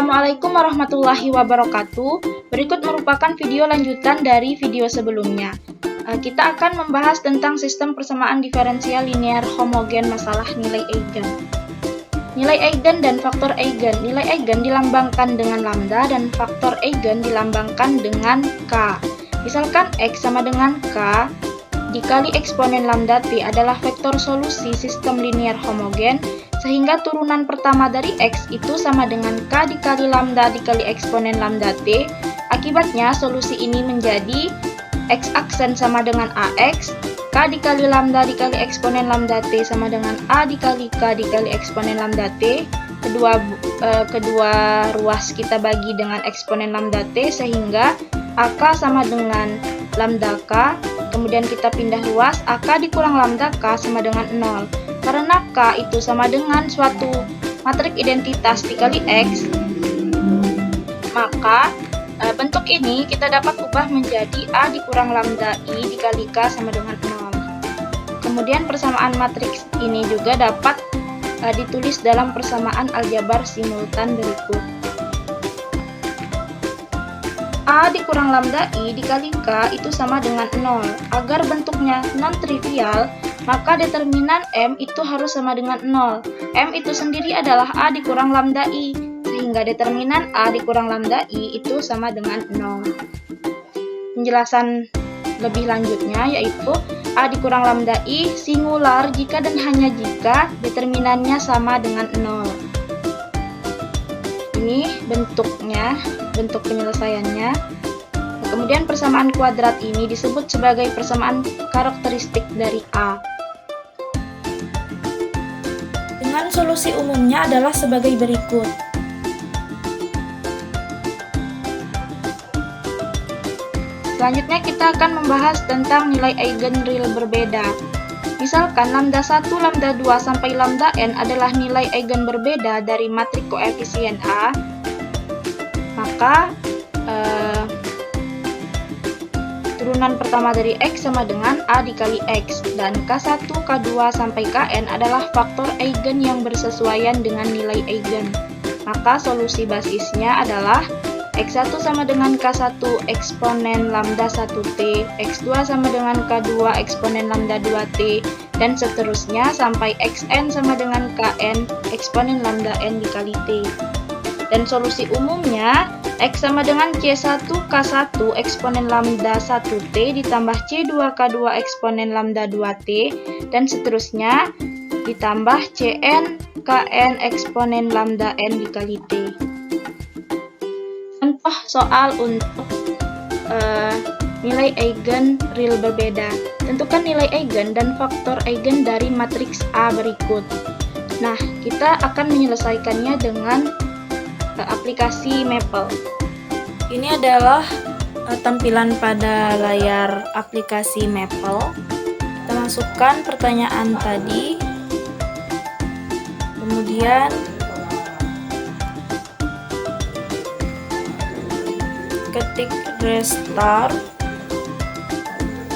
Assalamualaikum warahmatullahi wabarakatuh. Berikut merupakan video lanjutan dari video sebelumnya. Kita akan membahas tentang sistem persamaan diferensial linear homogen masalah nilai eigen. Nilai eigen dan faktor eigen. Nilai eigen dilambangkan dengan lambda dan faktor eigen dilambangkan dengan K. Misalkan X sama dengan K dikali eksponen lambda T adalah vektor solusi sistem linear homogen, sehingga turunan pertama dari X itu sama dengan K dikali lambda dikali eksponen lambda T. Akibatnya solusi ini menjadi X aksen sama dengan AX, K dikali lambda dikali eksponen lambda T sama dengan A dikali K dikali eksponen lambda T. Kedua ruas kita bagi dengan eksponen lambda T sehingga AK sama dengan lambda K. Kemudian kita pindah ruas, AK dikurang lambda K sama dengan 0. Karena K itu sama dengan suatu matriks identitas dikali X, maka bentuk ini kita dapat ubah menjadi A dikurang lambda I dikali K sama dengan 0. Kemudian persamaan matriks ini juga dapat ditulis dalam persamaan aljabar simultan berikut. A dikurang lambda I dikali K itu sama dengan 0. Agar bentuknya non-trivial, maka determinan M itu harus sama dengan 0. M itu sendiri adalah A dikurang lambda I, sehingga determinan A dikurang lambda I itu sama dengan 0. Penjelasan lebih lanjutnya yaitu A dikurang lambda I singular jika dan hanya jika determinannya sama dengan 0. Ini bentuknya, bentuk penyelesaiannya. Kemudian persamaan kuadrat ini disebut sebagai persamaan karakteristik dari A. Dengan solusi umumnya adalah sebagai berikut. Selanjutnya kita akan membahas tentang nilai eigen real berbeda. Misalkan lambda 1, lambda 2 sampai lambda n adalah nilai eigen berbeda dari matriks koefisien A, maka turunan pertama dari X sama dengan A dikali X, dan K1, K2 sampai Kn adalah faktor eigen yang bersesuaian dengan nilai eigen. Maka solusi basisnya adalah X1 sama dengan K1 eksponen lambda 1T, X2 sama dengan K2 eksponen lambda 2T, dan seterusnya sampai Xn sama dengan Kn eksponen lambda n dikali T. Dan solusi umumnya X sama dengan C1 K1 eksponen lambda 1T ditambah C2 K2 eksponen lambda 2T, dan seterusnya ditambah Cn Kn eksponen lambda n dikali T. Contoh soal untuk nilai eigen real berbeda. Tentukan nilai eigen dan faktor eigen dari matriks A berikut. Nah, kita akan menyelesaikannya dengan aplikasi Maple. Ini adalah tampilan pada layar aplikasi Maple. Kita masukkan pertanyaan tadi, kemudian ketik restart,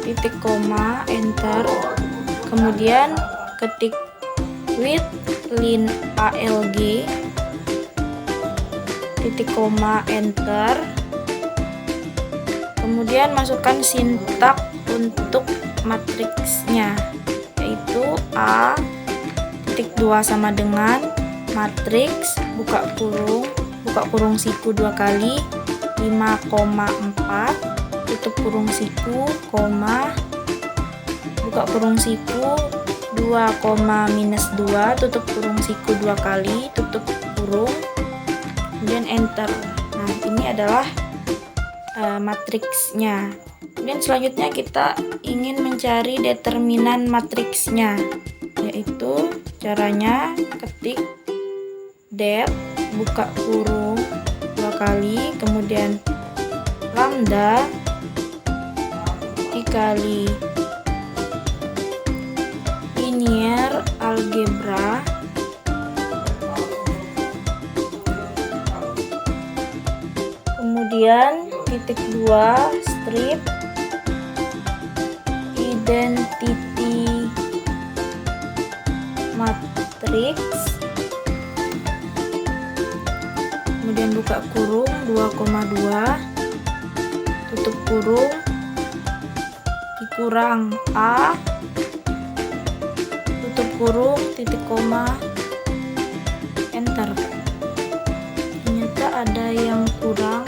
titik koma, enter, kemudian ketik with lin alg, titik koma, enter, kemudian masukkan sintak untuk matriksnya, yaitu A titik 2 sama dengan matriks buka kurung siku 2 kali 5,4 tutup kurung siku, koma, buka kurung siku 2, minus 2 tutup kurung siku 2 kali tutup kurung, kemudian enter. Nah, ini adalah matriksnya. Kemudian selanjutnya kita ingin mencari determinan matriksnya, yaitu caranya ketik det buka kurung 2 kali, kemudian lambda dikali linear algebra kemudian titik 2 strip identity matrix, kemudian buka kurung 2,2 tutup kurung dikurang A tutup kurung titik koma enter. Ternyata ada yang kurang.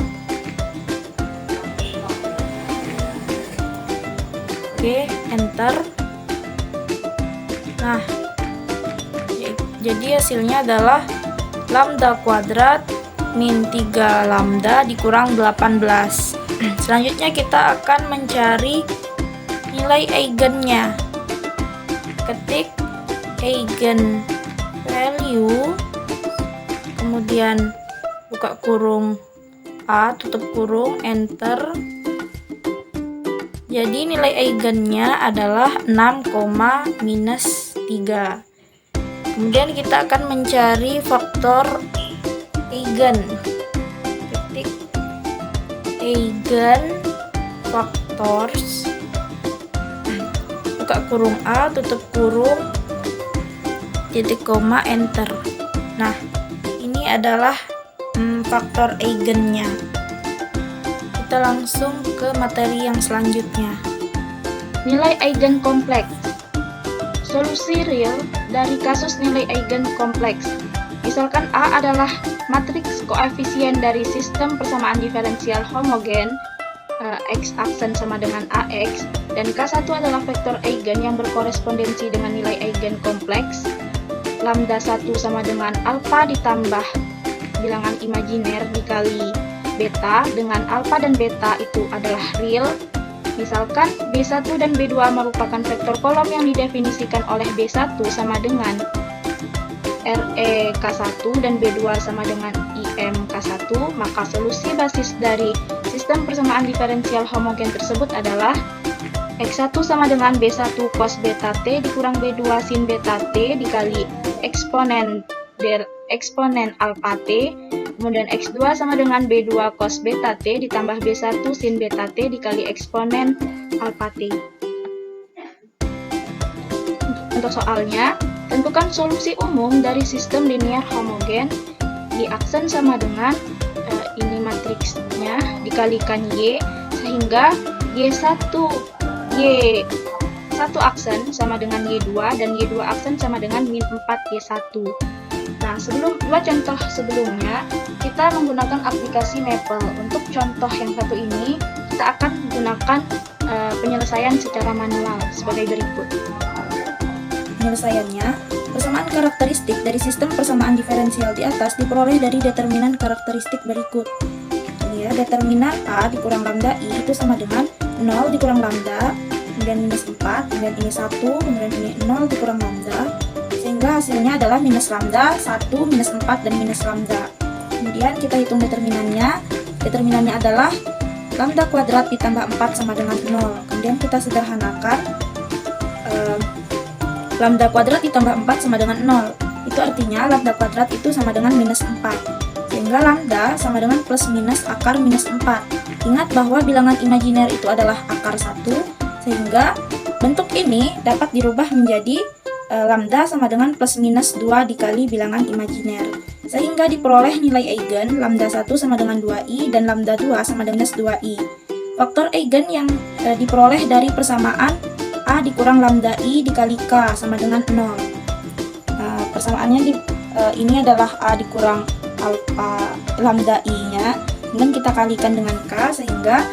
Oke, enter. Nah, jadi hasilnya adalah lambda kuadrat min 3 lambda dikurang 18. Selanjutnya kita akan mencari nilai eigennya. Ketik eigen value, kemudian buka kurung A, tutup kurung, enter. Jadi nilai eigennya adalah 6,-3. Kemudian kita akan mencari faktor eigen. Ketik eigen factors, buka kurung A, tutup kurung, titik koma, enter. Nah, ini adalah faktor eigennya. Kita langsung ke materi yang selanjutnya. Nilai eigen kompleks. Solusi real dari kasus nilai eigen kompleks. Misalkan A adalah matriks koefisien dari sistem persamaan diferensial homogen, X aksen sama dengan AX, dan K1 adalah vektor eigen yang berkorespondensi dengan nilai eigen kompleks. Lambda 1 sama dengan alfa ditambah bilangan imajiner dikali beta, dengan alfa dan beta itu adalah real. Misalkan B1 dan B2 merupakan vektor kolom yang didefinisikan oleh B1 sama dengan RE K1 dan B2 sama dengan IM K1, maka solusi basis dari sistem persamaan diferensial homogen tersebut adalah X1 sama dengan B1 cos beta T dikurang B2 sin beta T dikali eksponen alpha T, kemudian X2 sama dengan B2 cos beta T ditambah B1 sin beta T dikali eksponen alpha T. Untuk soalnya, tentukan solusi umum dari sistem linear homogen. Y aksen sama dengan ini matriksnya dikalikan Y, sehingga Y1 aksen sama dengan Y2 dan Y2 aksen sama dengan min 4 Y1. Nah, sebelum dua contoh sebelumnya, kita menggunakan aplikasi Maple. Untuk contoh yang satu ini, kita akan menggunakan penyelesaian secara manual sebagai berikut. Penyelesaiannya, persamaan karakteristik dari sistem persamaan diferensial di atas diperoleh dari determinan karakteristik berikut. Ini ya, determinan A dikurang lambda I itu sama dengan 0 dikurang lambda, kemudian minus 4, kemudian ini 1, kemudian ini 0 dikurang lambda, sehingga hasilnya adalah minus lambda, 1, minus 4, dan minus lambda. Kemudian kita hitung determinannya. Determinannya adalah lambda kuadrat ditambah 4 sama dengan 0. Kemudian kita sederhanakan, lambda kuadrat ditambah 4 sama dengan 0. Itu artinya lambda kuadrat itu sama dengan minus 4. Sehingga lambda sama dengan plus minus akar minus 4. Ingat bahwa bilangan imajiner itu adalah akar 1, sehingga bentuk ini dapat dirubah menjadi lambda sama dengan plus minus 2 dikali bilangan imajiner. Sehingga diperoleh nilai eigen lambda 1 sama dengan 2i dan lambda 2 sama dengan 2i. Faktor eigen yang diperoleh dari persamaan A dikurang lambda I dikali K sama dengan 0. Persamaannya ini adalah A dikurang alpha lambda I-nya, kemudian kita kalikan dengan K, sehingga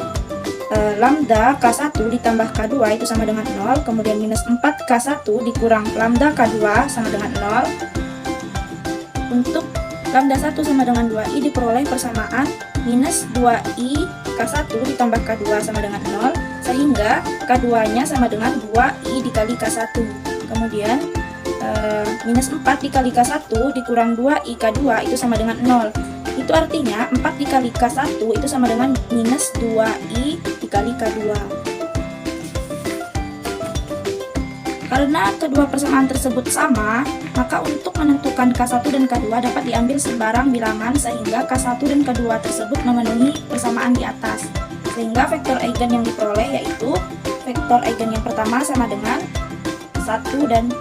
lambda K1 ditambah K2 itu sama dengan 0, kemudian minus 4K1 dikurang lambda K2 sama dengan 0. Untuk lambda 1 sama dengan 2i diperoleh persamaan minus 2i K1 ditambah K2 sama dengan 0, sehingga K2-nya sama dengan 2i dikali K1. Kemudian minus 4 dikali K1 dikurang 2i K2 itu sama dengan 0. Itu artinya 4 dikali K1 itu sama dengan minus 2i dikali K2. Karena kedua persamaan tersebut sama, maka untuk menentukan K1 dan K2 dapat diambil sembarang bilangan sehingga K1 dan K2 tersebut memenuhi persamaan di atas. Sehingga vektor eigen yang diperoleh yaitu vektor eigen yang pertama sama dengan 1 dan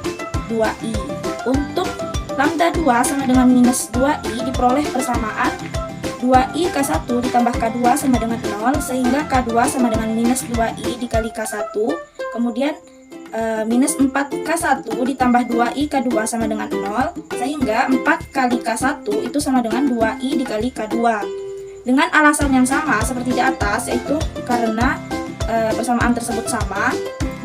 2i. Untuk lambda 2 sama dengan minus 2i diperoleh persamaan 2i K1 ditambah K2 sama dengan 0, sehingga K2 sama dengan minus 2i dikali K1. Kemudian minus 4K1 ditambah 2i K2 sama dengan 0, sehingga 4 kali K1 itu sama dengan 2i dikali K2. Dengan alasan yang sama seperti di atas, yaitu karena persamaan tersebut sama,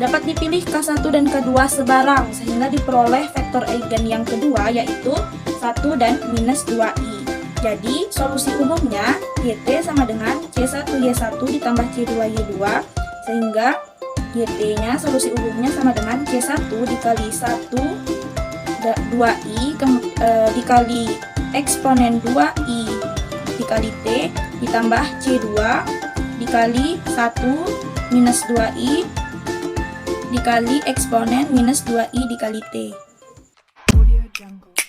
dapat dipilih K1 dan K2 sebarang, sehingga diperoleh vektor eigen yang kedua, yaitu 1 dan minus 2i. Jadi, solusi umumnya YT sama dengan C1Y1 ditambah C2Y2, sehingga YT-nya solusi umumnya sama dengan C1 dikali 1 2i dikali eksponen 2i dikali T ditambah C2 dikali 1 minus 2i dikali eksponen minus 2i dikali T. Audio Jungle.